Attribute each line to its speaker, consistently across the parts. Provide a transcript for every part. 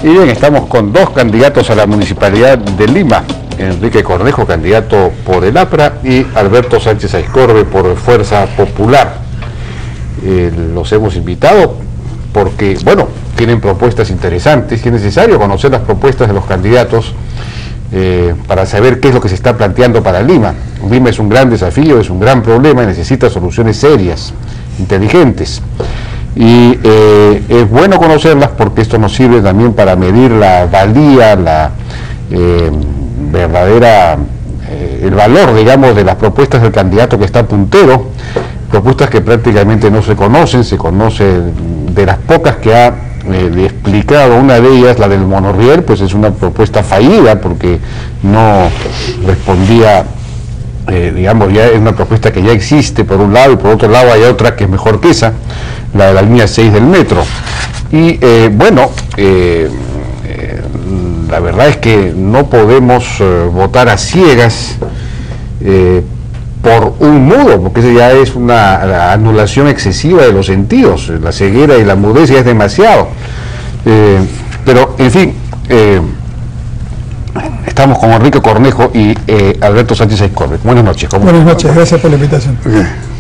Speaker 1: Y bien, estamos con dos candidatos a la Municipalidad de Lima. Enrique Cornejo, candidato por el APRA, y Alberto Sánchez Aizcorbe por Fuerza Popular. Los hemos invitado porque, bueno, tienen propuestas interesantes y es necesario conocer las propuestas de los candidatos para saber qué es lo que se está planteando para Lima. Lima es un gran desafío, es un gran problema y necesita soluciones serias, inteligentes. Y es bueno conocerlas porque esto nos sirve también para medir la valía, la verdadera, el valor, digamos, de las propuestas del candidato que está puntero, propuestas que prácticamente no se conocen, se conoce de las pocas que ha explicado. Una de ellas, la del monorriel, pues es una propuesta fallida porque no respondía, digamos, ya es una propuesta que ya existe por un lado, y por otro lado hay otra que es mejor que esa, la de la línea 6 del metro. Y bueno, la verdad es que no podemos votar a ciegas por un mudo, porque eso ya es una anulación excesiva de los sentidos. La ceguera y la mudez ya es demasiado. Pero, en fin, estamos con Enrique Cornejo y Alberto Sánchez Aizcorbe. Buenas noches.
Speaker 2: Buenas noches, gracias por la invitación.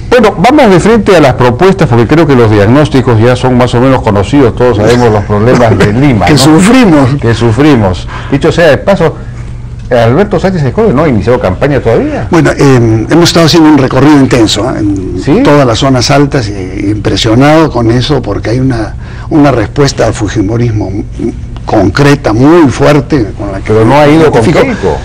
Speaker 1: Bueno, vamos de frente a las propuestas, porque creo que los diagnósticos ya son más o menos conocidos. Todos sabemos los problemas de Lima,
Speaker 2: que
Speaker 1: ¿no? Que sufrimos. Dicho sea de paso, Alberto Sánchez Aizcorbe no ha iniciado campaña todavía.
Speaker 3: Bueno, hemos estado haciendo un recorrido intenso en
Speaker 1: ¿sí?
Speaker 3: todas las zonas altas, impresionado con eso, porque hay una respuesta al fujimorismo concreta, muy fuerte, con la que...
Speaker 1: Pero no ha ido con Keiko.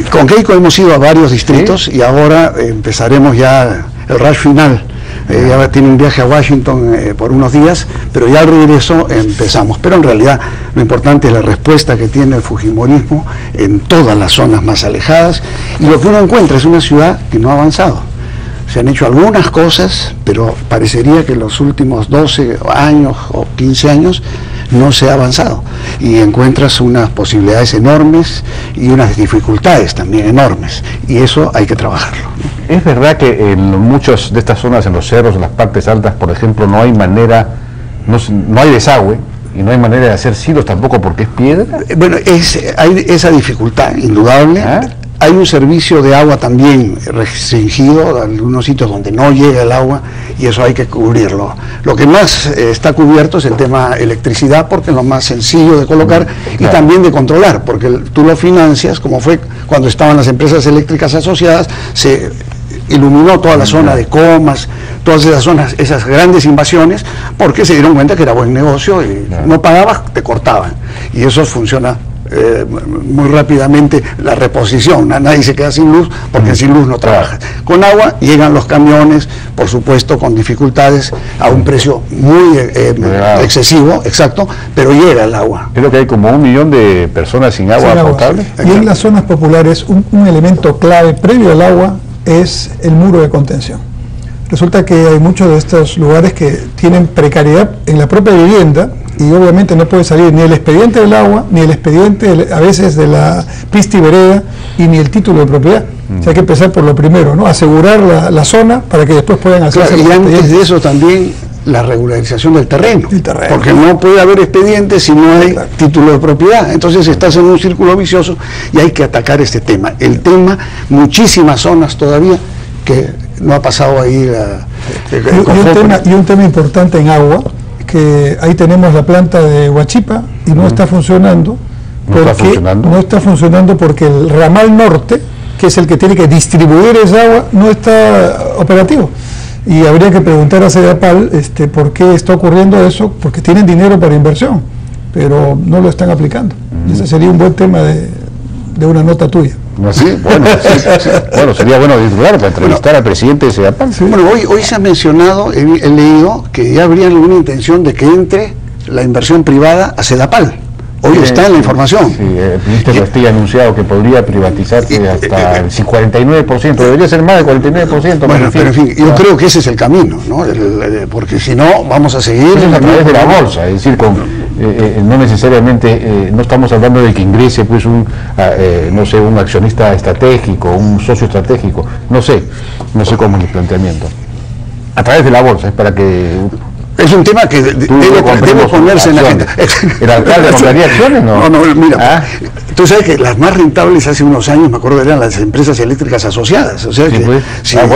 Speaker 3: Con Keiko hemos ido a varios distritos, ¿sí? Y ahora empezaremos ya el rush final. Ya tiene un viaje a Washington por unos días, pero ya al regreso empezamos. Pero en realidad lo importante es la respuesta que tiene el fujimorismo en todas las zonas más alejadas, y lo que uno encuentra es una ciudad que no ha avanzado. Se han hecho algunas cosas, pero parecería que en los últimos 12 años o 15 años no se ha avanzado, y encuentras unas posibilidades enormes y unas dificultades también enormes, y eso hay que trabajarlo, ¿no?
Speaker 1: Es verdad que en muchas de estas zonas, en los cerros, en las partes altas, por ejemplo, no hay manera, no hay desagüe, y no hay manera de hacer silos tampoco porque es piedra.
Speaker 3: Bueno, hay esa dificultad indudable. Hay un servicio de agua también restringido, algunos sitios donde no llega el agua, y eso hay que cubrirlo. Lo que más está cubierto es el tema electricidad, porque es lo más sencillo de colocar, y también de controlar, porque tú lo financias, como fue cuando estaban las empresas eléctricas asociadas, se iluminó toda la zona de Comas, todas esas zonas, esas grandes invasiones, porque se dieron cuenta que era buen negocio, y no pagabas, te cortaban, y eso funciona muy rápidamente. La reposición, nadie se queda sin luz, porque sin luz no trabaja. Con agua llegan los camiones, por supuesto con dificultades, a un precio muy excesivo, exacto, pero llega el agua.
Speaker 1: Creo que hay como 1 millón de personas sin agua potable.
Speaker 2: Y en las zonas populares un elemento clave previo al agua es el muro de contención. Resulta que hay muchos de estos lugares que tienen precariedad en la propia vivienda, y obviamente no puede salir ni el expediente del agua, ni el expediente a veces de la pista y vereda, y ni el título de propiedad. O sea, hay que empezar por lo primero, ¿no? Asegurar la zona para que después puedan hacerse.
Speaker 3: Claro, y antes de eso también la regularización del terreno, porque no puede haber expediente si no hay título de propiedad. Entonces estás en un círculo vicioso, y hay que atacar este tema. El tema, muchísimas zonas todavía que no ha pasado ahí
Speaker 2: y un tema importante en agua, que ahí tenemos la planta de Huachipa y no está funcionando. No está funcionando porque el ramal norte, que es el que tiene que distribuir esa agua, no está operativo. Y habría que preguntar a CEDAPAL por qué está ocurriendo eso, porque tienen dinero para inversión, pero no lo están aplicando. Ese sería un buen tema de una nota tuya.
Speaker 1: ¿Sí? Bueno, sería bueno para entrevistar al presidente de CEDAPAL.
Speaker 3: Sí. Bueno, hoy se ha mencionado, he leído que ya habría alguna intención de que entre la inversión privada a CEDAPAL. Hoy está en la información.
Speaker 1: Sí, el ministro Castilla ha anunciado que podría privatizarse hasta el 49%, debería ser más del 49%.
Speaker 3: Bueno, pero en fin, yo creo que ese es el camino, ¿no? Porque si no, vamos a seguir...
Speaker 1: Eso es a través de la bolsa, es decir, no necesariamente, no estamos hablando de que ingrese pues no sé, un accionista estratégico, un socio estratégico, no sé cómo es el planteamiento. A través de la bolsa, es para que
Speaker 3: Es un tema que debe ponerse en la agenda.
Speaker 1: ¿El alcalde compraría acciones?
Speaker 3: No, mira, tú sabes que las más rentables hace unos años, me acuerdo, eran las empresas eléctricas asociadas. O sea, no sería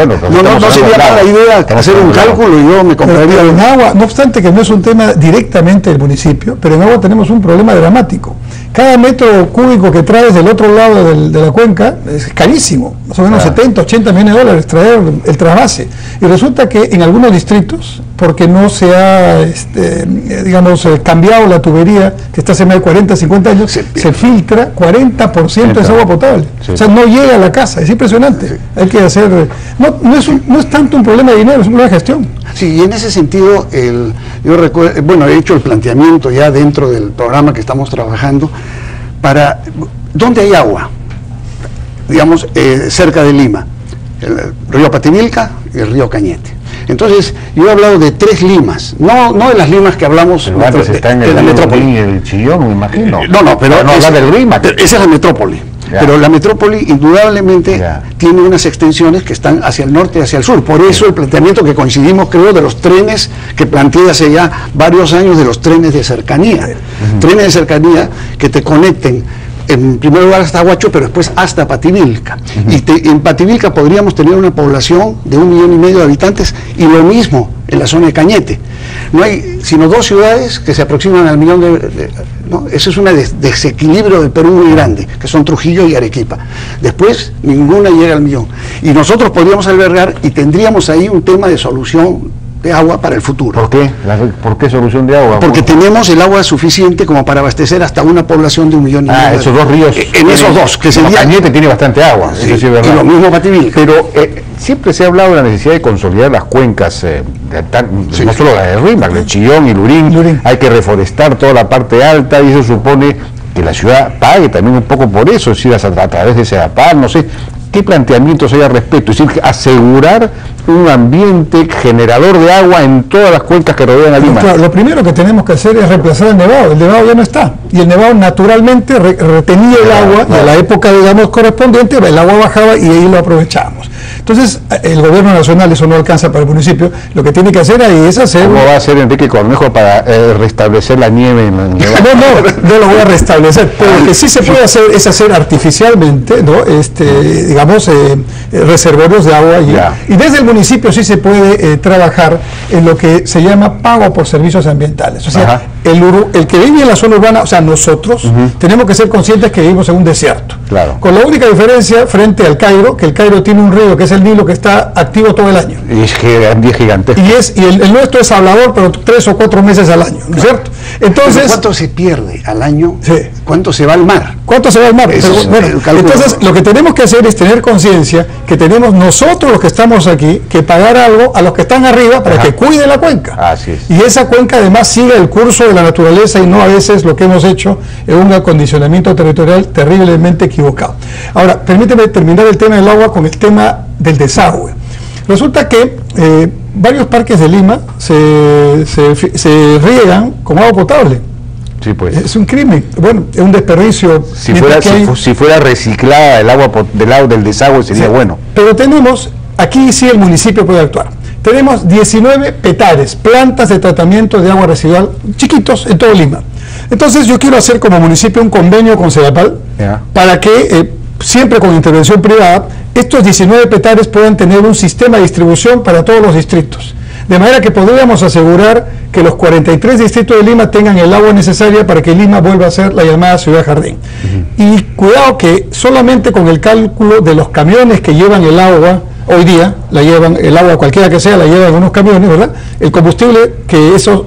Speaker 3: mala idea hacer un cálculo y yo me compraría.
Speaker 2: Pero en agua, no obstante que no es un tema directamente del municipio, pero en agua tenemos un problema dramático. Cada metro cúbico que traes del otro lado de la cuenca es carísimo, más o menos 70, 80 millones de dólares traer el trasvase. Y resulta que en algunos distritos, porque no se ha, cambiado la tubería, que está hace más de 40, 50 años, se filtra 40% de esa agua potable. O sea, no llega a la casa, es impresionante. Hay que hacer, no es tanto un problema de dinero, es un problema de gestión.
Speaker 3: Sí, y en ese sentido, yo recuerdo, bueno, he hecho el planteamiento ya dentro del programa que estamos trabajando, para, ¿dónde hay agua? Digamos, cerca de Lima, el río Pativilca y el río Cañete. Entonces, yo he hablado de 3 limas, no de las limas que hablamos
Speaker 1: de la metrópoli y el Chillón, me imagino.
Speaker 3: Pero
Speaker 1: habla del Rima.
Speaker 3: Esa es la metrópoli. Pero la metrópoli indudablemente tiene unas extensiones que están hacia el norte y hacia el sur. Por eso el planteamiento que coincidimos, creo, de los trenes que planteé hace ya varios años, de los trenes de cercanía. Trenes de cercanía que te conecten en primer lugar hasta Huacho, pero después hasta Pativilca. Y en Pativilca podríamos tener una población de 1,5 millones de habitantes, y lo mismo en la zona de Cañete. No hay sino 2 ciudades que se aproximan al millón ¿no? Eso es un desequilibrio del Perú muy grande, que son Trujillo y Arequipa. Después, ninguna llega al millón. Y nosotros podríamos albergar, y tendríamos ahí un tema de solución de agua para el futuro.
Speaker 1: ¿Por qué? ¿Por qué solución de agua?
Speaker 3: Porque tenemos el agua suficiente como para abastecer hasta una población de 1,5 millones.
Speaker 1: Esos 2 ríos.
Speaker 3: En esos 2, que sería...
Speaker 1: Cañete tiene bastante agua,
Speaker 3: sí, eso sí es verdad. Y lo mismo Pativilca.
Speaker 1: Pero siempre se ha hablado de la necesidad de consolidar las cuencas, no solo la de Rímac, de Chillón y Lurín. Hay que reforestar toda la parte alta, y eso supone que la ciudad pague también un poco por eso, es decir, a través de SEDAPAL, no sé. ¿Qué planteamientos hay al respecto? Es decir, asegurar un ambiente generador de agua en todas las cuencas que rodean a Lima.
Speaker 2: Claro, lo primero que tenemos que hacer es reemplazar el nevado. El nevado ya no está. Y el nevado naturalmente retenía el agua, y a la época, digamos, correspondiente, el agua bajaba y ahí lo aprovechábamos. Entonces, el gobierno nacional, eso no alcanza para el municipio, lo que tiene que hacer ahí es hacer...
Speaker 1: ¿Cómo va a hacer Enrique Cornejo para restablecer la nieve en el nevado?
Speaker 2: No lo voy a restablecer, pero lo que sí se puede hacer es hacer artificialmente, ¿no? Reservorios de agua, y desde el municipio sí se puede trabajar en lo que se llama pago por servicios ambientales. O sea, el que vive en la zona urbana, o sea, nosotros tenemos que ser conscientes que vivimos en un desierto.
Speaker 1: Claro.
Speaker 2: Con la única diferencia frente al Cairo, que el Cairo tiene un río que es el Nilo, que está activo todo el año.
Speaker 1: Y es gigantesco.
Speaker 2: Y el nuestro es hablador, pero 3 o 4 meses al año, ¿no es cierto? Entonces,
Speaker 3: ¿cuánto se pierde al año?
Speaker 2: Sí.
Speaker 3: ¿Cuánto se va al mar?
Speaker 2: ¿Cuánto se va al mar? Entonces, lo que tenemos que hacer es tener conciencia que tenemos nosotros, los que estamos aquí, que pagar algo a los que están arriba para que cuiden la cuenca.
Speaker 1: Así es.
Speaker 2: Y esa cuenca además sigue el curso de la naturaleza, y no a veces lo que hemos hecho es un acondicionamiento territorial terriblemente equivocado. Ahora, permíteme terminar el tema del agua con el tema del desagüe. Resulta que varios parques de Lima se riegan con agua potable.
Speaker 1: Sí, pues.
Speaker 2: Es un crimen, bueno, es un desperdicio.
Speaker 1: Si fuera reciclada el agua del desagüe sería bueno.
Speaker 2: Pero aquí sí el municipio puede actuar. Tenemos 19 petares, plantas de tratamiento de agua residual, chiquitos en todo Lima. Entonces yo quiero hacer como municipio un convenio con SEDAPAL para que, siempre con intervención privada, estos 19 petares puedan tener un sistema de distribución para todos los distritos. De manera que podríamos asegurar que los 43 distritos de Lima tengan el agua necesaria para que Lima vuelva a ser la llamada ciudad jardín. Y cuidado que solamente con el cálculo de los camiones que llevan el agua, hoy día el agua cualquiera que sea la llevan en unos camiones, ¿verdad? El combustible que eso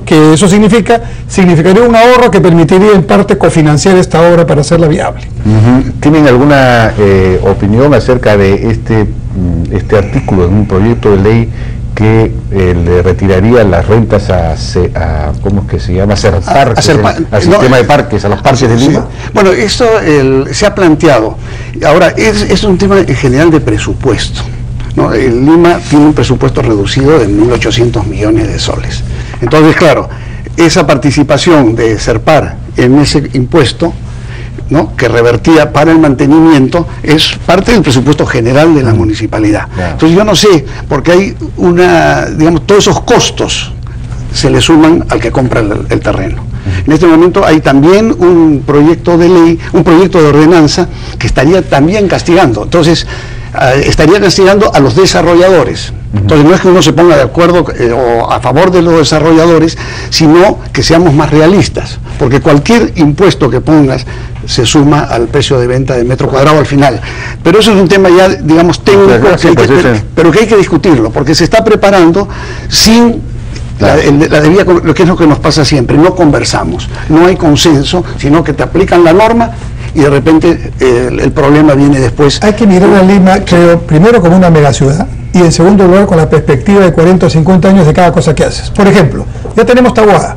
Speaker 2: significaría un ahorro que permitiría en parte cofinanciar esta obra para hacerla viable.
Speaker 1: ¿Tienen alguna opinión acerca de este artículo en un proyecto de ley que le retiraría las rentas a ¿cómo es que se llama? Al sistema de parques, a los parques de Lima?
Speaker 3: Sí. Bueno, esto se ha planteado. Ahora, es un tema en general de presupuesto, ¿no? Lima tiene un presupuesto reducido de 1.800 millones de soles. Entonces, claro, esa participación de Serpar en ese impuesto, ¿no?, que revertía para el mantenimiento, es parte del presupuesto general de la municipalidad. Entonces yo no sé, porque hay todos esos costos se le suman al que compra el terreno. En este momento hay también un proyecto de ley, un proyecto de ordenanza que estaría también castigando. Entonces, estaría castigando a los desarrolladores. Entonces no es que uno se ponga de acuerdo o a favor de los desarrolladores, sino que seamos más realistas, porque cualquier impuesto que pongas se suma al precio de venta de metro cuadrado al final. Pero eso es un tema ya, digamos, técnico, pero que hay que discutirlo, porque se está preparando sin la debida, lo que es lo que nos pasa siempre, no conversamos, no hay consenso, sino que te aplican la norma y de repente el problema viene después.
Speaker 2: Hay que mirar a Lima, creo, primero como una megaciudad y en segundo lugar con la perspectiva de 40 o 50 años de cada cosa que haces. Por ejemplo, ya tenemos Taboada,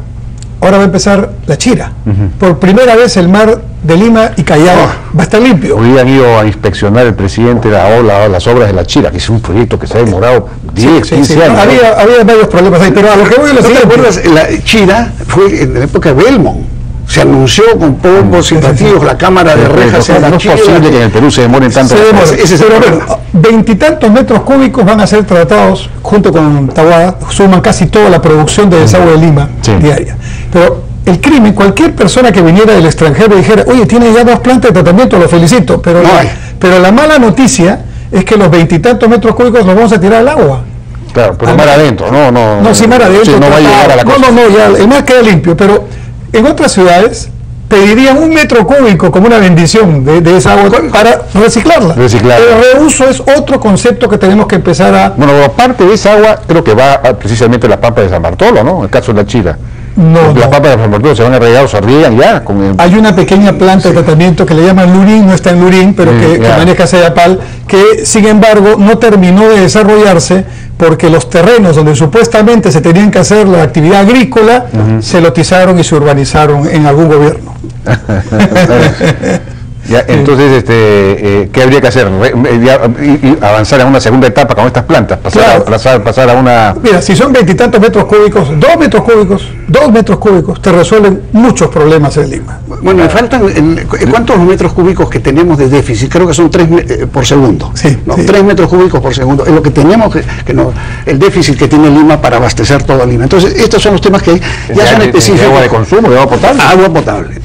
Speaker 2: ahora va a empezar La Chira. Por primera vez el mar de Lima y Callao va a estar limpio.
Speaker 1: Hoy han ido a inspeccionar el presidente las obras de La Chira, que es un proyecto que se ha demorado 10, 15 años.
Speaker 2: Había varios problemas ahí, pero a lo que voy a decir,
Speaker 3: La Chira fue en la época de Belmont. Se anunció con pompos y platillos la cámara de rejas en La Chira.
Speaker 1: No es posible que en el Perú se demoren tanto.
Speaker 2: Pero veintitantos metros cúbicos van a ser tratados junto con Taboada, suman casi toda la producción de desagüe de Lima diaria. Pero el crimen, cualquier persona que viniera del extranjero y dijera, oye, tiene ya 2 plantas de tratamiento, lo felicito, pero la mala noticia es que los veintitantos metros cúbicos los vamos a tirar al agua.
Speaker 1: Claro, pero mar adentro, no,
Speaker 2: si mar adentro.
Speaker 1: Sí, no va a llegar a la cosa.
Speaker 2: Ya el mar queda limpio, pero en otras ciudades pedirían 1 metro cúbico como una bendición de esa agua para reciclarla. El reuso es otro concepto que tenemos que empezar a...
Speaker 1: Bueno, aparte de esa agua, creo que va precisamente a la pampa de San Bartolo, ¿no? El caso de La Chira. Las papas de San Bartolo se van a regar o se riegan ya.
Speaker 2: Hay una pequeña planta de tratamiento que le llaman Lurín, no está en Lurín, pero que maneja Sedapal, que sin embargo no terminó de desarrollarse porque los terrenos donde supuestamente se tenían que hacer la actividad agrícola se lotizaron y se urbanizaron en algún gobierno.
Speaker 1: Ya, entonces, ¿qué habría que hacer? Avanzar a una segunda etapa con estas plantas, pasar a una...
Speaker 2: Mira, si son veintitantos metros cúbicos, 2 metros cúbicos, te resuelven muchos problemas en Lima.
Speaker 3: Bueno, me faltan, ¿cuántos metros cúbicos que tenemos de déficit? Creo que son 3 por segundo. 3 metros cúbicos por segundo. Es lo que tenemos, el déficit que tiene Lima para abastecer toda Lima. Entonces, estos son los temas que ya son específicos.
Speaker 1: ¿De agua de consumo, de agua potable?
Speaker 3: Agua potable.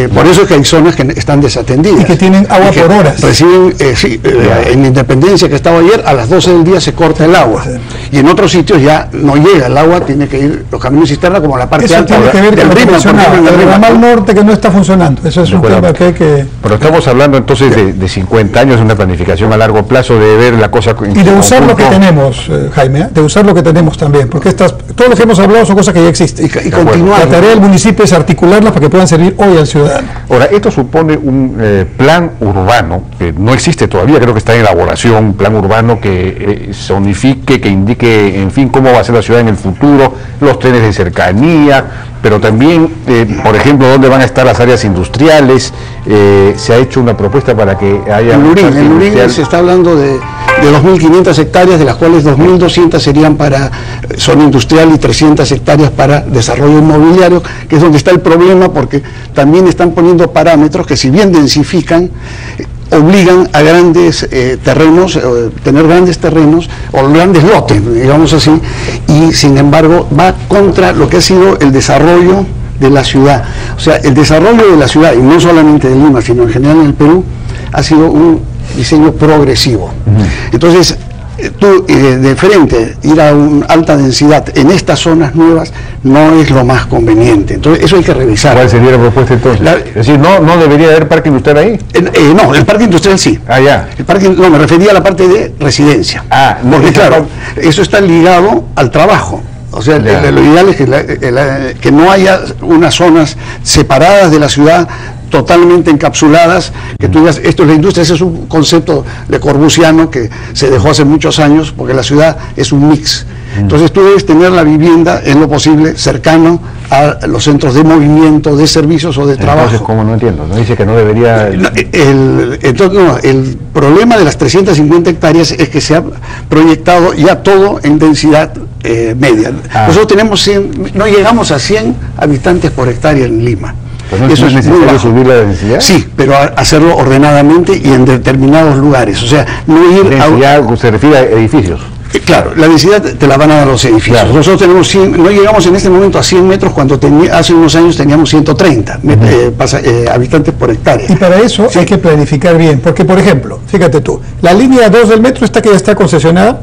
Speaker 3: Por eso es que hay zonas que están desatendidas.
Speaker 2: Y que tienen agua por horas.
Speaker 3: Reciben, en Independencia, que estaba ayer, a las 12 del día se corta el agua. Y en otros sitios ya no llega el agua, tiene que ir los caminos cisterna como la parte alta
Speaker 2: del río. El ramal norte que no está funcionando. Eso es un tema que hay que...
Speaker 1: Pero estamos hablando entonces de 50 años, de una planificación a largo plazo, de ver la cosa...
Speaker 2: Y de usar lo que tenemos, Jaime, de usar lo que tenemos también, porque todo lo que hemos hablado son cosas que ya existen.
Speaker 3: Y continuar.
Speaker 2: La tarea del municipio es articularlas para que puedan servir hoy al ciudadano.
Speaker 1: Ahora, esto supone un plan urbano, que no existe todavía, creo que está en elaboración, un plan urbano que zonifique, que indique, en fin, cómo va a ser la ciudad en el futuro, los trenes de cercanía, pero también, por ejemplo, dónde van a estar las áreas industriales. Se ha hecho una propuesta para que haya...
Speaker 3: En Lurín se está hablando de 2.500 hectáreas, de las cuales 2.200 serían para zona industrial y 300 hectáreas para desarrollo inmobiliario, que es donde está el problema, porque también están poniendo parámetros que, si bien densifican, obligan a grandes terrenos, tener grandes terrenos o grandes lotes, digamos así, y sin embargo va contra lo que ha sido el desarrollo de la ciudad. O sea, el desarrollo de la ciudad, y no solamente de Lima, sino en general en el Perú, ha sido un diseño progresivo. Entonces, tú de frente ir a una alta densidad en estas zonas nuevas no es lo más conveniente. Entonces, eso hay que revisar.
Speaker 1: ¿Cuál sería la propuesta entonces? Es decir, ¿no debería haber parque industrial ahí?
Speaker 3: No, el parque industrial sí.
Speaker 1: Ya.
Speaker 3: No, me refería a la parte de residencia. Porque claro, eso está ligado al trabajo. O sea, lo ideal es que no haya unas zonas separadas de la ciudad, totalmente encapsuladas, que tú digas, esto es la industria. Ese es un concepto de Corbusiano que se dejó hace muchos años, porque la ciudad es un mix. Entonces tú debes tener la vivienda, en lo posible, cercano a los centros de movimiento, de servicios o de trabajo.
Speaker 1: Entonces, ¿cómo? No entiendo, ¿no? Dice que no debería...
Speaker 3: El problema de las 350 hectáreas es que se ha proyectado ya todo en densidad media. Nosotros tenemos 100, no llegamos a 100 habitantes por hectárea en Lima.
Speaker 1: ¿Pero no es necesario subir la densidad?
Speaker 3: Sí, pero hacerlo ordenadamente y en determinados lugares. O sea, no ir
Speaker 1: densidad, se refiere a edificios.
Speaker 3: Claro, la densidad te la van a dar los edificios. Claro. Nosotros tenemos 100, no llegamos en este momento a 100 metros cuando hace unos años teníamos 130 habitantes por hectárea.
Speaker 2: Y para eso hay que planificar bien, porque por ejemplo, fíjate tú, la línea 2 del metro que ya está concesionada,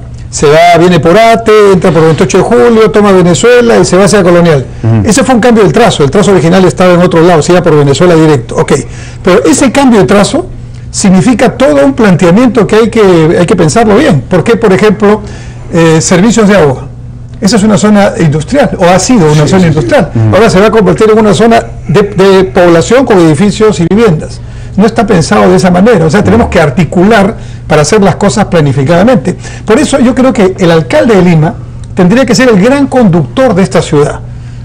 Speaker 2: viene por Ate, entra por 28 de julio, toma Venezuela y se va hacia Colonial. Ese fue un cambio del trazo, el trazo original estaba en otro lado, se iba por Venezuela directo, ok. Pero ese cambio de trazo significa todo un planteamiento que hay que pensarlo bien. Porque, por ejemplo, servicios de agua. Esa es una zona industrial, o ha sido una zona industrial. Ahora se va a convertir en una zona de población con edificios y viviendas. No está pensado de esa manera. O sea, tenemos que articular para hacer las cosas planificadamente. Por eso yo creo que el alcalde de Lima tendría que ser el gran conductor de esta ciudad.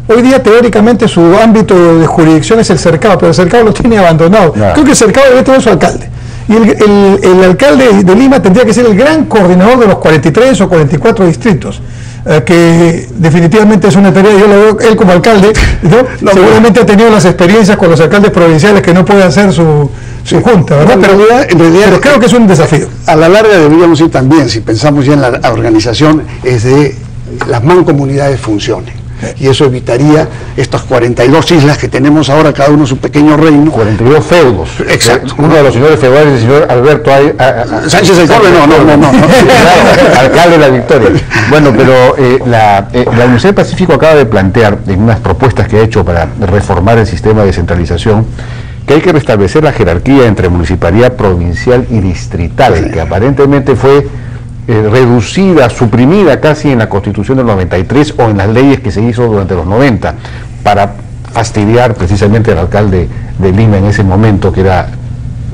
Speaker 2: Hoy día, teóricamente, su ámbito de jurisdicción es el cercado, pero el cercado lo tiene abandonado. Creo que el cercado debe tener su alcalde. Y el alcalde de Lima tendría que ser el gran coordinador de los 43 o 44 distritos, que definitivamente es una tarea, yo lo veo, él como alcalde, ¿no? Seguramente ha tenido las experiencias con los alcaldes provinciales que no puede hacer su junta, ¿verdad? Pero creo que es un desafío.
Speaker 3: A la larga deberíamos ir también, si pensamos ya en la organización, es de las mancomunidades funcionen. Y eso evitaría estas 42 islas que tenemos ahora, cada uno su pequeño reino.
Speaker 1: 42 feudos.
Speaker 3: Exacto.
Speaker 1: Uno de los señores feudales es el señor Alberto
Speaker 3: Sánchez Aicorbe, no.
Speaker 1: Claro, alcalde de La Victoria. Bueno, pero la Universidad del Pacífico acaba de plantear, en unas propuestas que ha hecho para reformar el sistema de descentralización, que hay que restablecer la jerarquía entre municipalidad provincial y distrital, que aparentemente fue reducida, suprimida casi en la Constitución del 93 o en las leyes que se hizo durante los 90 para fastidiar precisamente al alcalde de Lima en ese momento, que era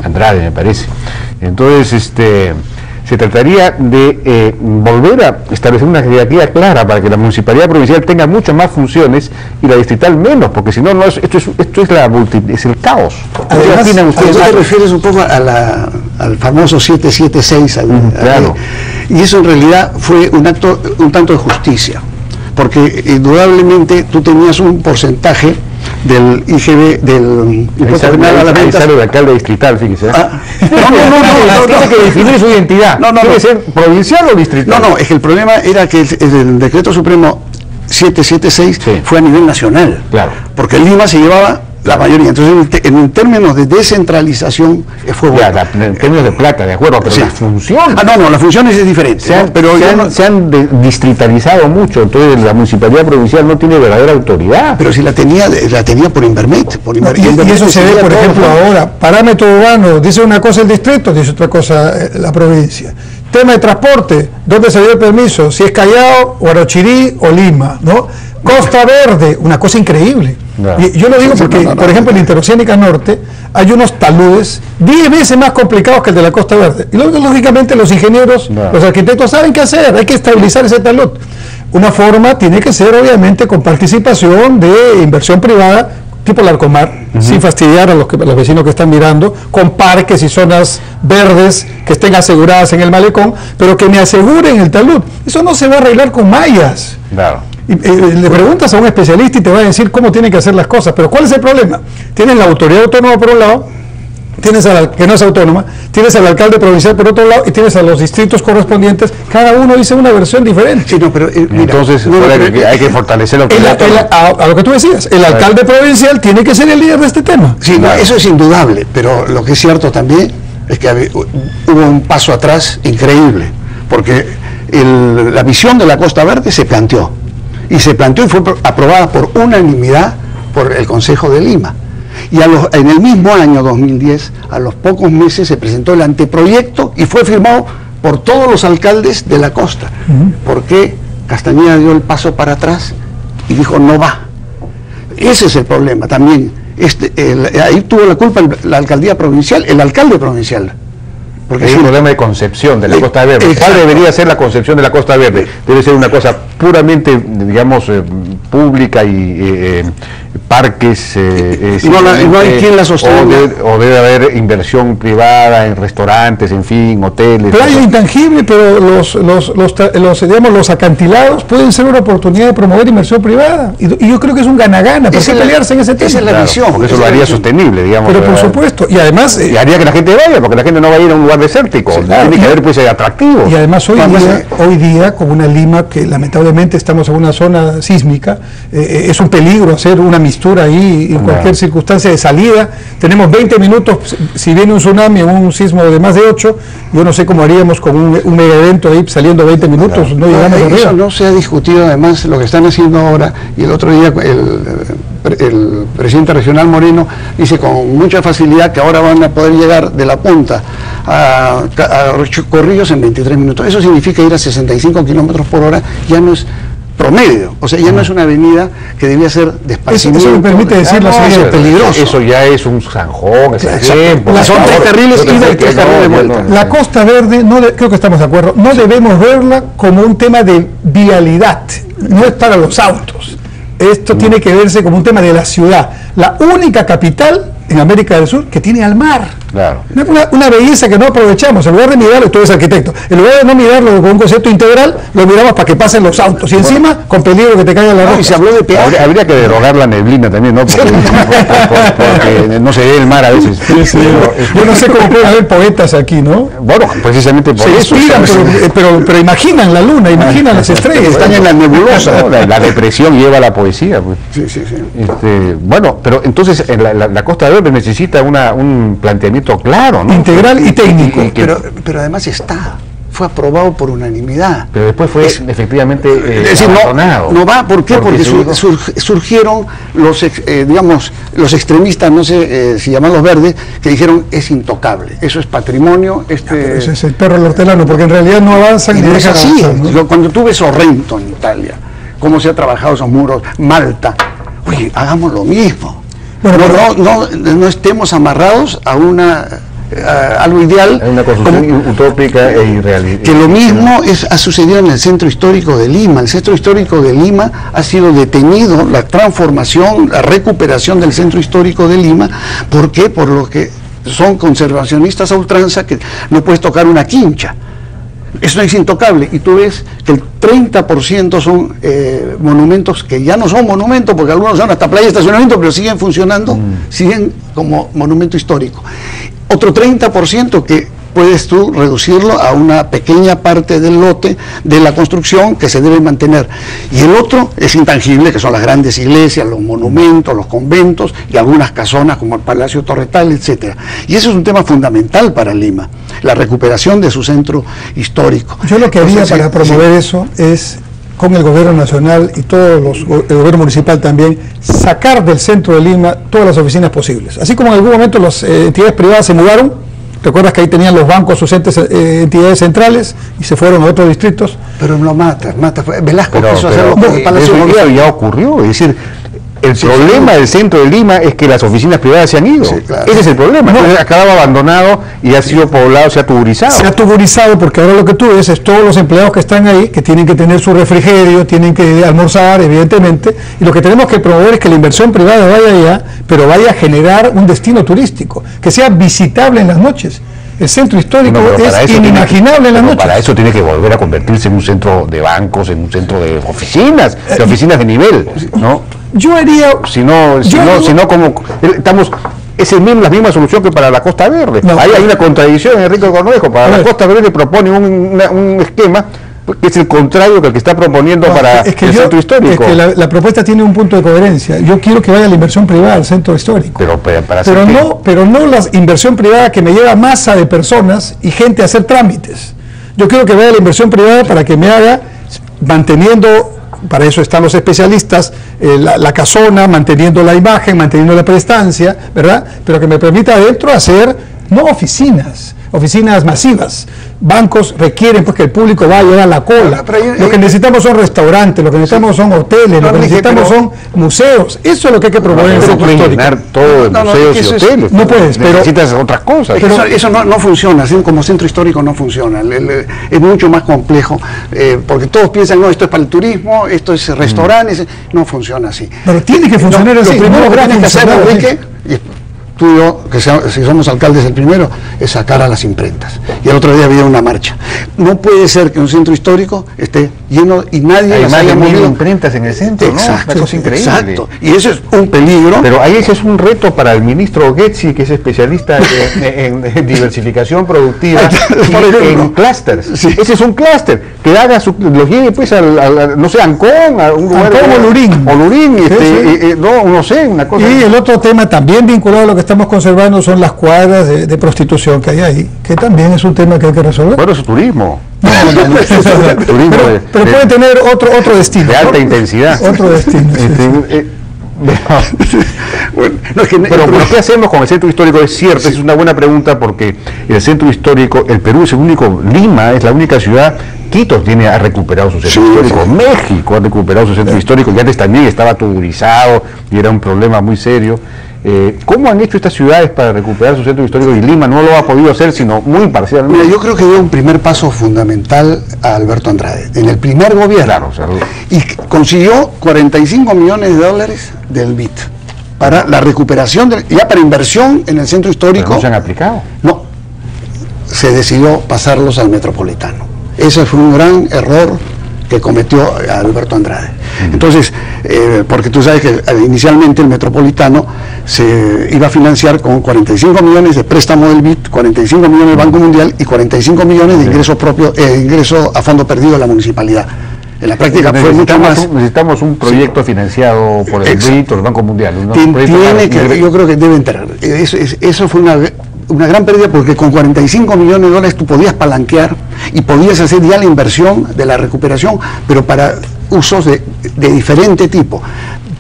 Speaker 1: Andrade, me parece. Entonces, se trataría de volver a establecer una jerarquía clara para que la municipalidad provincial tenga muchas más funciones y la distrital menos, porque si no, esto es el caos.
Speaker 3: Además, te refieres un poco al famoso 776, claro. Y eso en realidad fue un acto un tanto de justicia, porque indudablemente tú tenías un porcentaje del IGB, del
Speaker 1: impuesto penal a la venta. Ahí sale el alcalde distrital, fíjese. No, tiene que definir su identidad. ¿Debe ser provincial o distrital?
Speaker 3: No, es que el problema era que el decreto supremo 776 fue a nivel nacional.
Speaker 1: Claro.
Speaker 3: Porque Lima se llevaba la mayoría. Entonces, en términos de descentralización, fue bueno.
Speaker 1: En términos de plata, de acuerdo, pero la función.
Speaker 3: La función es diferente.
Speaker 1: Se han distritalizado mucho, entonces la municipalidad provincial no tiene verdadera autoridad.
Speaker 3: Pero si la tenía por Invermet.
Speaker 2: Y eso se ve, por ejemplo, ahora. Parámetro urbano, dice una cosa el distrito, dice otra cosa la provincia. Tema de transporte, ¿dónde se dio el permiso? Si es Callao, Huarochirí o Lima, ¿no? Costa Verde, una cosa increíble. Y yo lo digo porque, por ejemplo, en Interoceánica Norte hay unos taludes 10 veces más complicados que el de la Costa Verde. Y lógicamente los ingenieros, los arquitectos saben qué hacer, hay que estabilizar ese talud. Una forma tiene que ser, obviamente, con participación de inversión privada, tipo Larcomar, sin fastidiar a los vecinos que están mirando, con parques y zonas verdes que estén aseguradas en el malecón, pero que me aseguren el talud. Eso no se va a arreglar con mallas.
Speaker 1: Claro.
Speaker 2: Le preguntas a un especialista y te va a decir cómo tienen que hacer las cosas, pero ¿cuál es el problema? Tienes la autoridad autónoma por un lado, tienes que no es autónoma, tienes al alcalde provincial por otro lado y tienes a los distritos correspondientes, cada uno dice una versión diferente.
Speaker 3: Sí, pero
Speaker 1: entonces hay que fortalecer la autoridad.
Speaker 2: A lo que tú decías, el alcalde provincial tiene que ser el líder de este tema.
Speaker 3: Sí, eso es indudable, pero lo que es cierto también es que hubo un paso atrás increíble, porque la visión de la Costa Verde se planteó. Y se planteó y fue aprobada por unanimidad por el Consejo de Lima. Y en el mismo año 2010, a los pocos meses, se presentó el anteproyecto y fue firmado por todos los alcaldes de la costa. Porque Castañeda dio el paso para atrás y dijo no va. Ese es el problema también. Ahí tuvo la culpa la alcaldía provincial, el alcalde provincial.
Speaker 1: Porque es un problema de concepción de la Costa Verde. ¿Cuál debería ser la concepción de la Costa Verde? Debe ser una cosa puramente, digamos, pública y parques,
Speaker 3: no hay quien la sostenga,
Speaker 1: o debe haber inversión privada en restaurantes, en fin, hoteles.
Speaker 2: Playa intangible, pero los acantilados pueden ser una oportunidad de promover inversión privada, y yo creo que es un gana-gana. ¿Por qué pelearse en ese tema?
Speaker 3: Esa es la visión,
Speaker 1: porque eso lo haría sostenible, digamos.
Speaker 2: Pero por supuesto, y además
Speaker 1: y haría que la gente vaya, porque la gente no va a ir a un lugar desértico, tiene que haber pues atractivo.
Speaker 2: Y además hoy día, con una Lima que lamentablemente estamos en una zona sísmica, es un peligro hacer una mistura ahí en cualquier circunstancia de salida. Tenemos 20 minutos, si viene un tsunami o un sismo de más de 8, yo no sé cómo haríamos con un mega evento ahí saliendo 20 minutos, no llegamos arriba.
Speaker 3: Eso no se ha discutido, además lo que están haciendo ahora, y el otro día el presidente regional Moreno dice con mucha facilidad que ahora van a poder llegar de la punta a Corrillos en 23 minutos. Eso significa ir a 65 kilómetros por hora, ya no es promedio, o sea, ya no es una avenida que debía ser de esparcimiento.
Speaker 2: Eso me permite decir la
Speaker 3: es peligroso.
Speaker 1: Eso ya es un zanjón, es tiempo.
Speaker 3: Son tres carriles ida y 3 carriles de vuelta.
Speaker 2: La Costa Verde, creo que estamos de acuerdo, no debemos verla como un tema de vialidad, no es para los autos. Esto tiene que verse como un tema de la ciudad, la única capital en América del Sur que tiene al mar.
Speaker 1: Claro.
Speaker 2: Una belleza que no aprovechamos. En lugar de mirarlo, tú eres arquitecto, en lugar de no mirarlo con un concepto integral, lo miramos para que pasen los autos y encima con peligro que te caiga la ropa.
Speaker 3: Y se habló de peaje.
Speaker 1: Habría que derogar la neblina también, ¿no? Porque no se ve el mar a veces.
Speaker 2: Yo no sé cómo pueden haber poetas aquí, ¿no?
Speaker 1: Bueno, precisamente por eso.
Speaker 2: Inspiran, pero imaginan la luna, imaginan las estrellas.
Speaker 3: Están en la nebulosa.
Speaker 1: La depresión lleva a la poesía. Pues.
Speaker 3: Sí.
Speaker 1: Bueno, pero entonces la Costa Verde necesita un planteamiento claro, ¿no?
Speaker 2: Integral y técnico.
Speaker 3: Pero además fue aprobado por unanimidad.
Speaker 1: Pero después fue efectivamente
Speaker 3: abandonado. No va, ¿por qué? Porque surgieron los extremistas, no sé si llaman los verdes, que dijeron es intocable, eso es patrimonio.
Speaker 2: Ese es el perro del hortelano, porque en realidad no avanzan.
Speaker 3: No es así, ¿no? Cuando tú ves Sorrento en Italia, cómo se ha trabajado esos muros, Malta, oye, hagamos lo mismo. Bueno, no estemos amarrados a algo ideal.
Speaker 1: Hay una construcción utópica e irrealista.
Speaker 3: Que lo mismo ha sucedido en el centro histórico de Lima. El centro histórico de Lima ha sido detenido, la transformación, la recuperación del centro histórico de Lima. ¿Por qué? Por lo que son conservacionistas a ultranza, que no puedes tocar una quincha. Eso es intocable, y tú ves que el 30% son monumentos que ya no son monumentos, porque algunos son hasta playa de estacionamiento, pero siguen funcionando, siguen como monumento histórico. Otro 30% que puedes tú reducirlo a una pequeña parte del lote de la construcción que se debe mantener. Y el otro es intangible, que son las grandes iglesias, los monumentos, los conventos y algunas casonas como el Palacio Torretal, etcétera. Y eso es un tema fundamental para Lima, la recuperación de su centro histórico.
Speaker 2: Yo lo que haría para promover eso es, con el gobierno nacional y el gobierno municipal también, sacar del centro de Lima todas las oficinas posibles. Así como en algún momento las entidades privadas se mudaron. ¿Recuerdas que ahí tenían los bancos sus entidades centrales y se fueron a otros distritos?
Speaker 3: Pero lo mata. Velasco quiso hacerlo con el Palacio
Speaker 1: de Gobierno. Eso ya ocurrió, es decir, el problema del centro de Lima es que las oficinas privadas se han ido. Sí, claro. Ese es el problema. Entonces ha quedado abandonado y ha sido poblado, se ha tuburizado.
Speaker 2: Se ha tuburizado porque ahora lo que tú ves es todos los empleados que están ahí, que tienen que tener su refrigerio, tienen que almorzar, evidentemente, y lo que tenemos que promover es que la inversión privada vaya allá, pero vaya a generar un destino turístico, que sea visitable en las noches. El centro histórico es inimaginable en las noches.
Speaker 1: Para eso tiene que volver a convertirse en un centro de bancos, en un centro de oficinas de nivel, ¿no?
Speaker 2: Yo haría...
Speaker 1: Si no como estamos... Es la misma solución que para la Costa Verde. Ahí hay una contradicción, Enrique Cornejo. Para la Costa Verde propone un esquema que es el contrario que el que está proponiendo para el centro histórico. Es
Speaker 2: que la propuesta tiene un punto de coherencia. Yo quiero que vaya la inversión privada al centro histórico. Pero no la inversión privada que me lleva masa de personas y gente a hacer trámites. Yo quiero que vaya la inversión privada para que me haga, manteniendo, para eso están los especialistas, la casona, manteniendo la imagen, manteniendo la prestancia, ¿verdad? Pero que me permita adentro hacer, no oficinas masivas, bancos requieren pues que el público vaya a la cola. Lo que necesitamos son restaurantes, lo que necesitamos son hoteles, lo que necesitamos son museos. Eso es lo que hay que promover en el centro histórico.
Speaker 1: Todo de museos y hoteles.
Speaker 2: No puedes, pero
Speaker 1: necesitas otras cosas.
Speaker 3: Pero eso no funciona, así como centro histórico no funciona. Es mucho más complejo, porque todos piensan, no, esto es para el turismo, esto es restaurantes, no funciona así.
Speaker 2: Pero tiene que funcionar así.
Speaker 3: Lo primero que tienes que hacer, Enrique, tú y yo, que si somos alcaldes, el primero es sacar a las imprentas. Y el otro día había una marcha. No puede ser que un centro histórico esté lleno y nadie
Speaker 1: las haya movido. Imprentas en el centro,
Speaker 3: exacto,
Speaker 1: ¿no? Una cosa increíble.
Speaker 3: Exacto. Y eso es un peligro.
Speaker 1: Pero ahí ese es un reto para el ministro Getzi, que es especialista en diversificación productiva y en clústeres. Sí. Ese es un clúster, que haga los lleve pues no sé, Ancón, a un lugar
Speaker 2: o
Speaker 1: Lurín, no sé, una cosa.
Speaker 2: Y el otro tema también vinculado a lo que estamos conservando son las cuadras de prostitución que hay ahí, que también es un tema que hay que resolver.
Speaker 1: Bueno, eso es turismo.
Speaker 2: Turismo pero puede tener otro destino.
Speaker 1: De alta intensidad.
Speaker 2: Otro destino.
Speaker 1: Pero ¿qué hacemos con el centro histórico? Es cierto, es una buena pregunta, porque el centro histórico, el Perú es el único, Lima es la única ciudad, Quito ha recuperado su centro histórico, México ha recuperado su centro histórico, y antes también estaba tuburizado y era un problema muy serio. ¿Cómo han hecho estas ciudades para recuperar su centro histórico? Y Lima no lo ha podido hacer, sino muy parcialmente.
Speaker 3: Mira, yo creo que dio un primer paso fundamental a Alberto Andrade, en el primer gobierno.
Speaker 1: Claro,
Speaker 3: y consiguió $45 millones del BID para la recuperación, ya para inversión en el centro histórico.
Speaker 1: ¿Pero no se han aplicado?
Speaker 3: No, se decidió pasarlos al Metropolitano. Ese fue un gran error que cometió Alberto Andrade. Entonces, porque tú sabes que inicialmente el Metropolitano se iba a financiar con 45 millones de préstamo del BID, 45 millones del Banco Mundial y 45 millones de ingreso propio, ingreso a fondo perdido de la municipalidad. En la práctica fue mucho más.
Speaker 1: Necesitamos un proyecto financiado por el BID o el Banco Mundial.
Speaker 3: Yo creo que debe entrar. Eso fue una gran pérdida, porque con 45 millones de dólares tú podías palanquear y podías hacer ya la inversión de la recuperación, pero para usos de diferente tipo.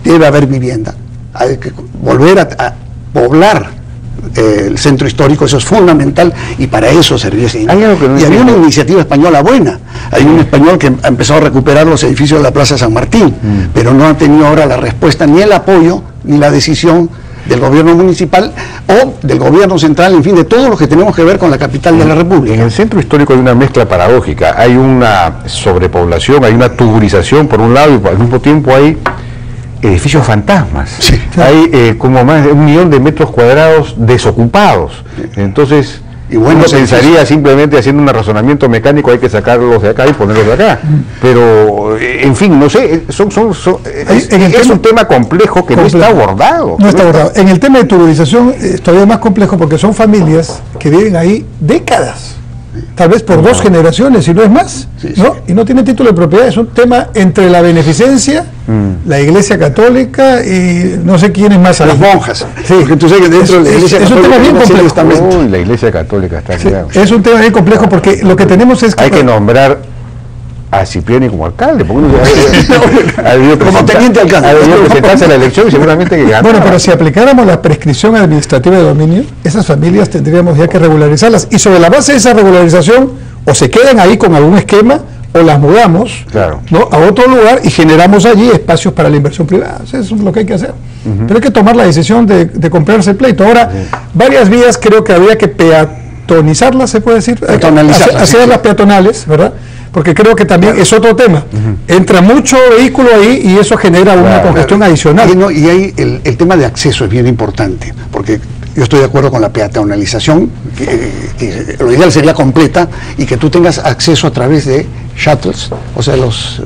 Speaker 3: Debe haber vivienda, hay que volver a poblar el centro histórico, eso es fundamental, y para eso servía ese dinero. Y había una iniciativa española buena, hay un español que ha empezado a recuperar los edificios de la Plaza San Martín, pero no ha tenido ahora la respuesta, ni el apoyo, ni la decisión del gobierno municipal o del gobierno central, en fin, de todo lo que tenemos que ver con la capital de la República.
Speaker 1: En el centro histórico hay una mezcla paradójica, hay una sobrepoblación, hay una tuburización por un lado, y al mismo tiempo hay edificios fantasmas. Sí, claro. Hay como más de 1 millón de metros cuadrados desocupados. Entonces, y bueno, uno pensaría simplemente haciendo un razonamiento mecánico, hay que sacarlos de acá y ponerlos de acá. Pero, en fin, no sé, es un tema complejo que no está abordado.
Speaker 2: No está abordado. En el tema de tuburización es todavía más complejo, porque son familias que viven ahí décadas. Tal vez por 2 generaciones, si no es más, ¿no? Y no tienen título de propiedad. Es un tema entre la beneficencia, la Iglesia Católica y no sé quiénes más.
Speaker 3: Las monjas. Sí, porque tú sabes que dentro de la Iglesia Católica
Speaker 2: es un tema bien complejo.
Speaker 1: La Iglesia Católica está claro.
Speaker 2: Es un tema bien complejo, porque lo que tenemos es que...
Speaker 1: Hay que nombrar a Cipriani como alcalde, porque
Speaker 3: como teniente alcalde.
Speaker 1: Ha debido presentarse a la elección y seguramente que ganó.
Speaker 2: Bueno, pero si aplicáramos la prescripción administrativa de dominio, esas familias tendríamos ya que regularizarlas, y sobre la base de esa regularización o se quedan ahí con algún esquema o las mudamos, ¿no?, a otro lugar y generamos allí espacios para la inversión privada. Eso es lo que hay que hacer. Pero hay que tomar la decisión de comprarse el pleito. Ahora, varias vías creo que habría que peatonizarlas, se puede decir, hacerlas peatonales, ¿verdad? Porque creo que también es otro tema. Entra mucho vehículo ahí y eso genera una congestión adicional.
Speaker 3: Y ahí el tema de acceso es bien importante, porque yo estoy de acuerdo con la peatonalización, que lo ideal sería completa, y que tú tengas acceso a través de shuttles, o sea, los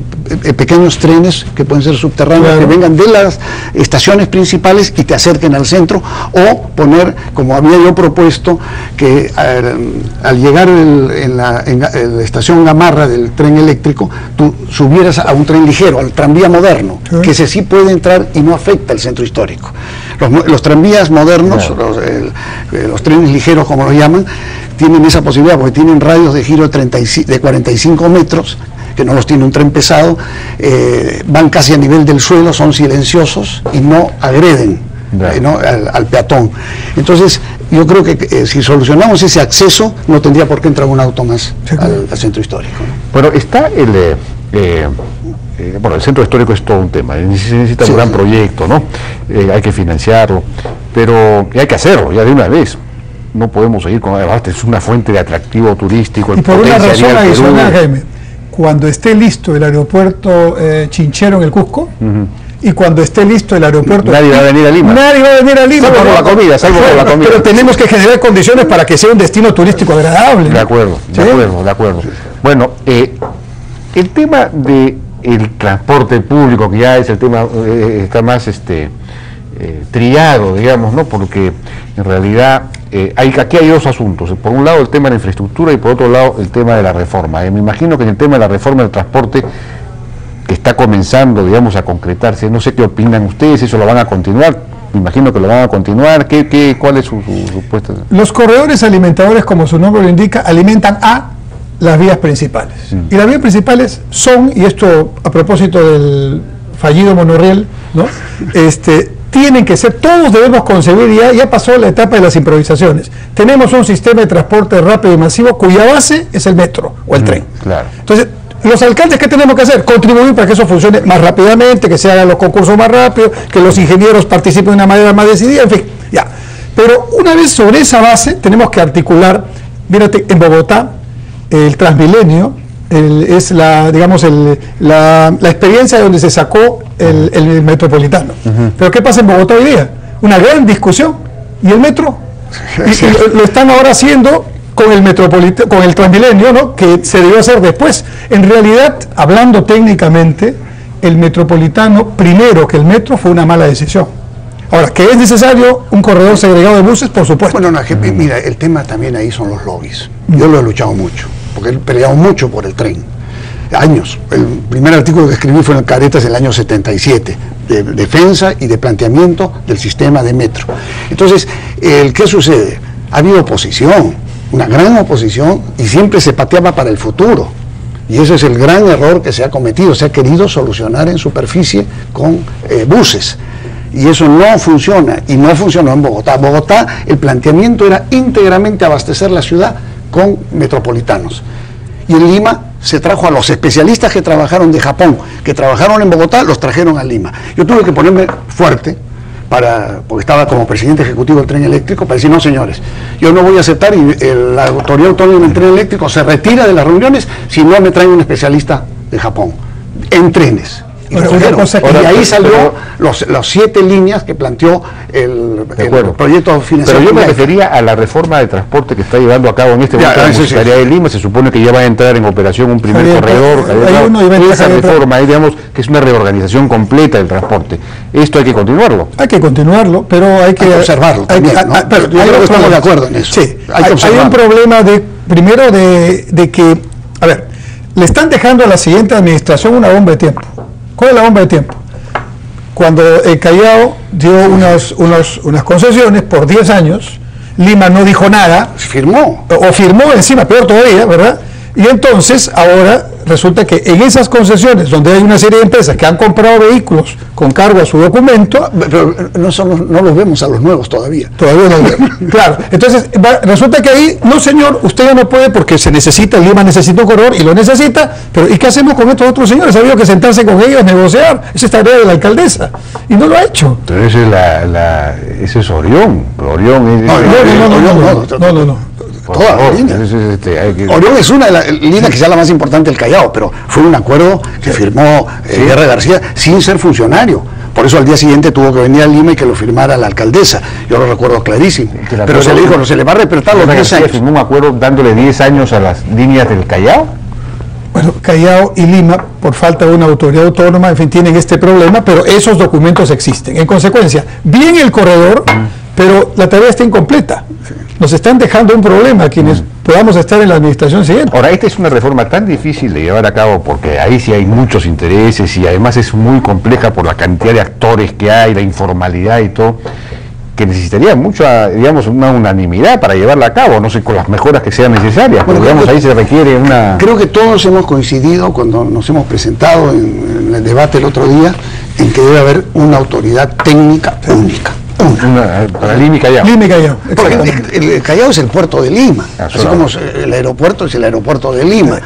Speaker 3: pequeños trenes que pueden ser subterráneos, que vengan de las estaciones principales y te acerquen al centro, o poner, como había yo propuesto, que al llegar en la estación Gamarra del tren eléctrico, tú subieras a un tren ligero, al tranvía moderno, que ese sí puede entrar y no afecta el centro histórico. Los tranvías modernos, los trenes ligeros, como los llaman, tienen esa posibilidad, porque tienen radios de giro de 45 metros, que no los tiene un tren pesado, van casi a nivel del suelo, son silenciosos y no agreden ¿no? al peatón. Entonces, yo creo que si solucionamos ese acceso, no tendría por qué entrar un auto más al centro histórico, ¿no?
Speaker 1: Bueno, está bueno, el centro histórico es todo un tema, se necesita un gran proyecto, ¿no? Hay que financiarlo, pero hay que hacerlo ya de una vez. No podemos seguir con es una fuente de atractivo turístico.
Speaker 2: Y por una razón adicional, Jaime, cuando esté listo el aeropuerto Chinchero en el Cusco, y cuando esté listo el aeropuerto...
Speaker 1: Nadie va a venir a Lima.
Speaker 2: Nadie va a venir a Lima.
Speaker 1: Salvo por la comida,
Speaker 2: Pero tenemos que generar condiciones para que sea un destino turístico agradable, ¿no?
Speaker 1: De acuerdo, ¿sí? de acuerdo. Bueno, el tema de el transporte público, que ya es el tema, está más trillado, digamos, ¿no? Porque en realidad aquí hay dos asuntos. Por un lado el tema de la infraestructura y por otro lado el tema de la reforma. Me imagino que en el tema de la reforma del transporte, que está comenzando, digamos, a concretarse, no sé qué opinan ustedes, ¿eso lo van a continuar? Me imagino que lo van a continuar. ¿Cuál es su puesta?
Speaker 2: Los corredores alimentadores, como su nombre lo indica, alimentan a las vías principales. Y las vías principales son, y esto a propósito del fallido monorriel, ¿no? Tienen que ser, todos debemos concebir, ya pasó la etapa de las improvisaciones. Tenemos un sistema de transporte rápido y masivo cuya base es el metro o el tren.
Speaker 1: Claro.
Speaker 2: Entonces, los alcaldes, ¿qué tenemos que hacer? Contribuir para que eso funcione más rápidamente, que se hagan los concursos más rápido, que los ingenieros participen de una manera más decidida, en fin, ya. Pero una vez sobre esa base, tenemos que articular, mírate, en Bogotá, el Transmilenio es la experiencia de donde se sacó el metropolitano. Pero ¿qué pasa en Bogotá hoy día? Una gran discusión. ¿Y el metro? Y lo están ahora haciendo con el Transmilenio, ¿no? Que se debió hacer después. En realidad, hablando técnicamente, el metropolitano, primero que el metro, fue una mala decisión. Ahora, ¿que es necesario un corredor segregado de buses? Por supuesto.
Speaker 3: Bueno, mira, el tema también ahí son los lobbies. Yo lo he luchado mucho, porque he peleado mucho por el tren. Años. El primer artículo que escribí fue en el Caretas en el año 77, de defensa y de planteamiento del sistema de metro. Entonces, ¿qué sucede? Ha habido oposición, una gran oposición, y siempre se pateaba para el futuro. Y ese es el gran error que se ha cometido. Se ha querido solucionar en superficie con buses. Y eso no funciona, y no funcionó en Bogotá. Bogotá, el planteamiento era íntegramente abastecer la ciudad con metropolitanos. Y en Lima se trajo a los especialistas que trabajaron de Japón, que trabajaron en Bogotá, los trajeron a Lima. Yo tuve que ponerme fuerte, porque estaba como presidente ejecutivo del tren eléctrico, para decir, no señores, yo no voy a aceptar, y la autoridad autónoma del tren eléctrico se retira de las reuniones si no me traen un especialista de Japón, en trenes. Y ahí salió las 7 líneas que planteó el proyecto financiero.
Speaker 1: Pero yo me refería a la reforma de transporte que está llevando a cabo en este momento la Municipalidad de Lima. Se supone que ya va a entrar en operación un primer corredor. Esa reforma, digamos, que es una reorganización completa del transporte. Esto hay que continuarlo.
Speaker 2: Hay que continuarlo, pero hay que
Speaker 3: observarlo también, ¿no? Pero yo creo que estamos de acuerdo en eso.
Speaker 2: Sí, hay un problema primero de que, a ver, le están dejando a la siguiente administración una bomba de tiempo. ¿Cuál es la bomba de tiempo? Cuando el Callao dio unas concesiones por 10 años, Lima no dijo nada.
Speaker 3: Firmó.
Speaker 2: O firmó encima, peor todavía, ¿verdad? Y entonces ahora resulta que en esas concesiones, donde hay una serie de empresas que han comprado vehículos con cargo a su documento...
Speaker 3: Pero no los vemos a los nuevos todavía.
Speaker 2: Todavía no los vemos. Claro. Entonces resulta que ahí, no señor, usted ya no puede porque se necesita, Lima necesita un corredor y lo necesita, pero ¿y qué hacemos con estos otros señores? Ha habido que sentarse con ellos, negociar. Esa es tarea de la alcaldesa. Y no lo ha hecho.
Speaker 1: Pero ese es Orión. Orión es...
Speaker 2: No.
Speaker 3: Toda la línea. Orión es una de las líneas quizás la más importante del Callao, pero fue un acuerdo que firmó Guerra García sin ser funcionario. Por eso al día siguiente tuvo que venir a Lima y que lo firmara la alcaldesa. Yo lo recuerdo clarísimo. Pero se le dijo, no se le va a respetar los 10 años.
Speaker 1: ¿Firmó un acuerdo dándole 10 años a las líneas del Callao?
Speaker 2: Bueno, Callao y Lima, por falta de una autoridad autónoma, en fin, tienen este problema, pero esos documentos existen. En consecuencia, bien el corredor, pero la tarea está incompleta. Nos están dejando un problema a quienes podamos estar en la administración siguiente.
Speaker 1: Ahora, esta es una reforma tan difícil de llevar a cabo porque ahí sí hay muchos intereses y además es muy compleja por la cantidad de actores que hay, la informalidad y todo, que necesitaría mucha, digamos, una unanimidad para llevarla a cabo, no sé, con las mejoras que sean necesarias, pero digamos, ahí se requiere una...
Speaker 3: Creo que todos hemos coincidido cuando nos hemos presentado en el debate el otro día, en que debe haber una autoridad técnica única.
Speaker 1: Para Lima y Callao.
Speaker 2: Lima y Callao.
Speaker 3: Porque el Callao es el puerto de Lima, así como el aeropuerto es el aeropuerto de Lima.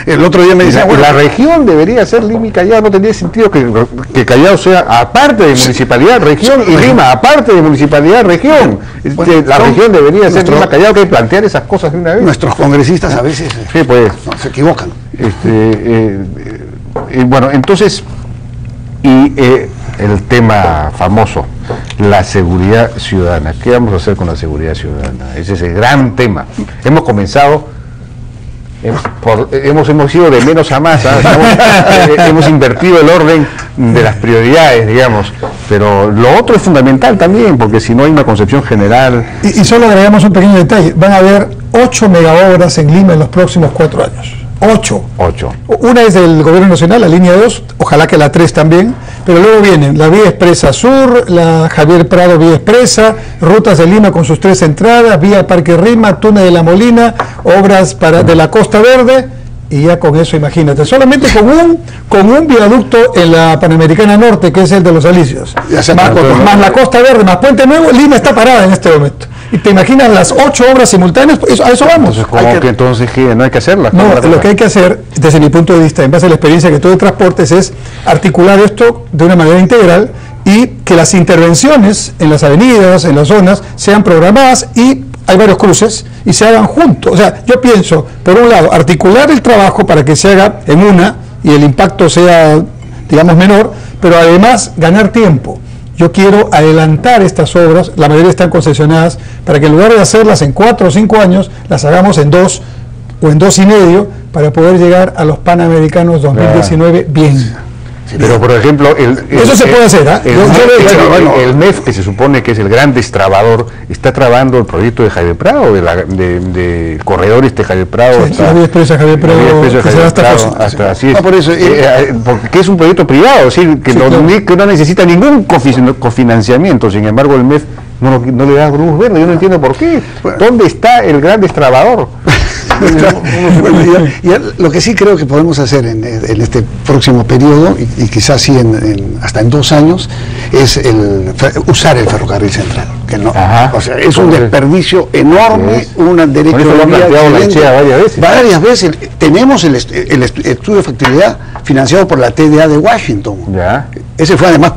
Speaker 3: El otro día me decían,
Speaker 1: la región debería ser Lima y Callao, no tendría sentido que Callao sea aparte de municipalidad, región, y Lima aparte de municipalidad, región. Bueno, la región debería ser Lima y Callao, que hay que plantear esas cosas de una vez.
Speaker 3: Nuestros congresistas a veces
Speaker 1: sí, pues,
Speaker 3: se equivocan.
Speaker 1: Bueno, entonces, el tema famoso, la seguridad ciudadana. ¿Qué vamos a hacer con la seguridad ciudadana? Ese es el gran tema. Hemos comenzado, hemos ido de menos a más, hemos invertido el orden de las prioridades, digamos, pero lo otro es fundamental también, porque si no hay una concepción general...
Speaker 2: Y solo agregamos un pequeño detalle, van a haber 8 megaobras en Lima en los próximos 4 años. 8. Una es del Gobierno Nacional, la línea 2, ojalá que la 3 también, pero luego vienen la Vía Expresa Sur, la Javier Prado Vía Expresa, Rutas de Lima con sus 3 entradas, Vía Parque Rima, Túnel de la Molina, obras de la Costa Verde, y ya con eso imagínate, solamente con un viaducto en la Panamericana Norte, que es el de los Alicios, más la Costa Verde, más Puente Nuevo, Lima está parada en este momento. ¿Y te imaginas las 8 obras simultáneas? A eso vamos.
Speaker 1: Entonces, no hay que hacerlas.
Speaker 2: No, lo que hay que hacer, desde mi punto de vista, en base a la experiencia que tuve de transportes, es articular esto de una manera integral y que las intervenciones en las avenidas, en las zonas, sean programadas y hay varios cruces y se hagan juntos. O sea, yo pienso, por un lado, articular el trabajo para que se haga en una y el impacto sea, digamos, menor, pero además ganar tiempo. Yo quiero adelantar estas obras, la mayoría están concesionadas, para que en lugar de hacerlas en 4 o 5 años, las hagamos en 2 o en 2 y medio, para poder llegar a los Panamericanos 2019 bien.
Speaker 1: Sí, pero por ejemplo,
Speaker 2: eso se puede hacer,
Speaker 1: el MEF, que se supone que es el gran destrabador, está trabando el proyecto de Javier Prado, de corredor Javier Prado,
Speaker 2: la Vía Expresa Javier Prado,
Speaker 1: hasta así es, por eso, porque es un proyecto privado, es decir, que no necesita ningún cofinanciamiento. Sin embargo, el MEF no le da luz verde. Yo no entiendo por qué. ¿Dónde está el gran destrabador?
Speaker 3: Lo que sí creo que podemos hacer en este próximo periodo, y quizás sí hasta en 2 años, es usar el ferrocarril central. Que no, o sea, es un desperdicio enorme, un derecho de vía varias veces. Tenemos el estudio de factibilidad financiado por la TDA de Washington. Ese fue además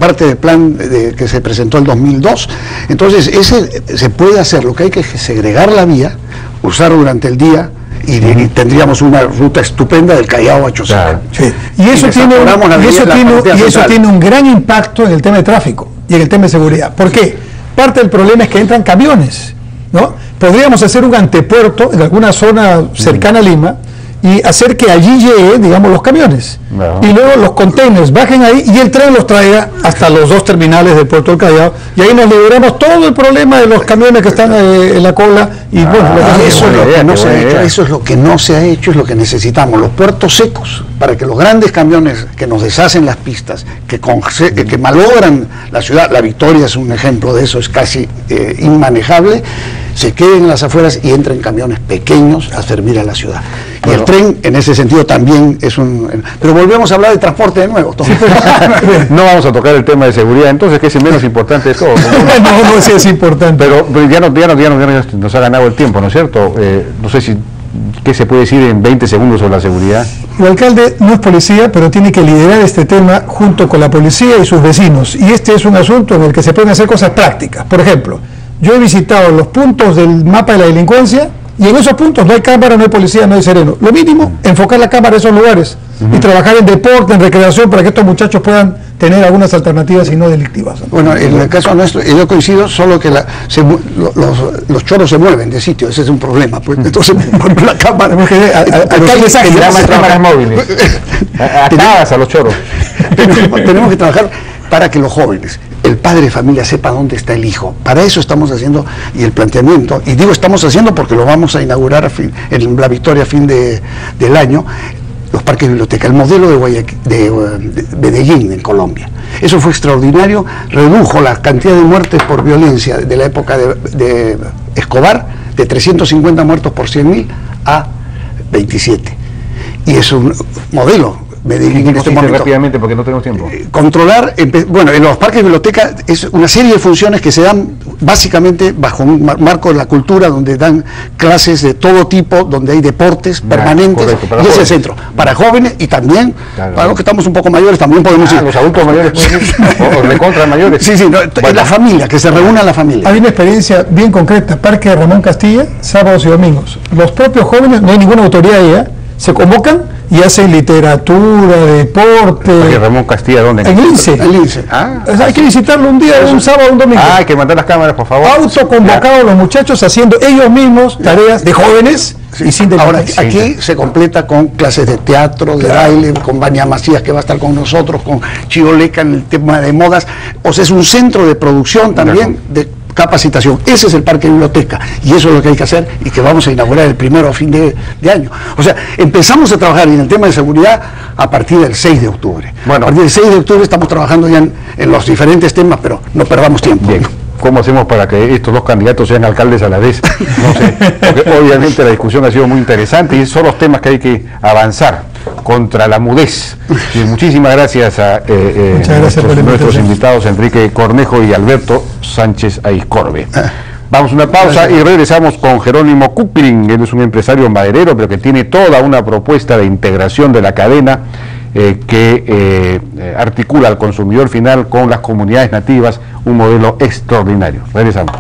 Speaker 3: parte del plan que se presentó en 2002. Entonces, ese se puede hacer. Lo que hay que segregar la vía, usar durante el día, y tendríamos una ruta estupenda del Callao a Chosá.
Speaker 2: Sí. Y eso tiene un gran impacto en el tema de tráfico y en el tema de seguridad. ¿Por qué? Parte del problema es que entran camiones, ¿no? Podríamos hacer un antepuerto en alguna zona cercana a Lima y hacer que allí lleguen, digamos, los camiones. Y luego los containers bajen ahí y el tren los traiga hasta los 2 terminales del puerto del Callao, y ahí nos liberamos todo el problema de los camiones que están en la cola. Y bueno,
Speaker 3: eso es lo que no se ha hecho, eso es lo que no se ha hecho, es lo que necesitamos, los puertos secos, para que los grandes camiones que nos deshacen las pistas, que malogran la ciudad, La Victoria es un ejemplo de eso, es casi inmanejable, se queden en las afueras y entren camiones pequeños a servir a la ciudad. Y el tren, en ese sentido, también es Pero volvemos a hablar de transporte de nuevo.
Speaker 1: No vamos a tocar el tema de seguridad, entonces, que es el menos importante de todo.
Speaker 2: No, sí es importante.
Speaker 1: Pero ya nos ha ganado el tiempo, ¿no es cierto? No sé qué se puede decir en 20 segundos sobre la seguridad.
Speaker 2: El alcalde no es policía, pero tiene que liderar este tema junto con la policía y sus vecinos. Y este es un asunto en el que se pueden hacer cosas prácticas. Por ejemplo, yo he visitado los puntos del mapa de la delincuencia y en esos puntos no hay cámara, no hay policía, no hay sereno. Lo mínimo, enfocar la cámara a esos lugares y trabajar en deporte, en recreación, para que estos muchachos puedan tener algunas alternativas y no delictivas.
Speaker 3: Bueno, en el caso nuestro, yo coincido, solo que los choros se mueven de sitio, ese es un problema. Pues, entonces, la cámara...
Speaker 1: Más cámaras móviles, atadas a los choros.
Speaker 3: Tenemos que trabajar para que los jóvenes, el padre de familia, sepa dónde está el hijo. Para eso estamos haciendo, y el planteamiento, y digo estamos haciendo porque lo vamos a inaugurar en La Victoria a fin del año, los parques biblioteca, el modelo de Medellín en Colombia. Eso fue extraordinario, redujo la cantidad de muertes por violencia de la época de Escobar, de 350 muertos por 100.000 a 27. Y es un modelo Medellín en este momento.
Speaker 1: Rápidamente, porque no tenemos tiempo.
Speaker 3: Controlar, bueno, en los parques de biblioteca es una serie de funciones que se dan básicamente bajo un marco de la cultura, donde dan clases de todo tipo, donde hay deportes permanentes,
Speaker 1: correcto,
Speaker 3: y es el centro. Para jóvenes y también, para los que estamos un poco mayores, también podemos ir.
Speaker 1: Los adultos mayores pueden ir, o recontra mayores.
Speaker 3: Sí, no, bueno. La familia, que se reúna la familia.
Speaker 2: Hay una experiencia bien concreta, Parque de Ramón Castilla, sábados y domingos. Los propios jóvenes, no hay ninguna autoridad allá, se convocan y hacen literatura, deporte.
Speaker 1: Parque Ramón Castilla, ¿dónde?
Speaker 2: En INSE.
Speaker 3: El INSE.
Speaker 2: Hay que visitarlo un día, un sábado, un domingo.
Speaker 1: Hay que mandar las cámaras, por favor.
Speaker 2: Autoconvocados los muchachos haciendo ellos mismos tareas de jóvenes.
Speaker 3: Sí. Y sin ahora, aquí se completa con clases de teatro, de baile, con Vania Macías, que va a estar con nosotros, con Chioleca en el tema de modas. O sea, es un centro de producción también, de capacitación. Ese es el parque biblioteca, y eso es lo que hay que hacer, y que vamos a inaugurar el primero a fin de año. O sea, empezamos a trabajar en el tema de seguridad a partir del 6 de octubre. Bueno, a partir del 6 de octubre estamos trabajando ya en los diferentes temas, pero no perdamos tiempo.
Speaker 1: Bien. ¿Cómo hacemos para que estos dos candidatos sean alcaldes a la vez? No sé, porque obviamente la discusión ha sido muy interesante y son los temas que hay que avanzar contra la mudez. Y muchísimas gracias a nuestros invitados Enrique Cornejo y Alberto Sánchez Aizcorbe. Vamos a una pausa y regresamos con Jerónimo Kupling. Él es un empresario maderero, pero que tiene toda una propuesta de integración de la cadena que articula al consumidor final con las comunidades nativas, un modelo extraordinario. Regresamos.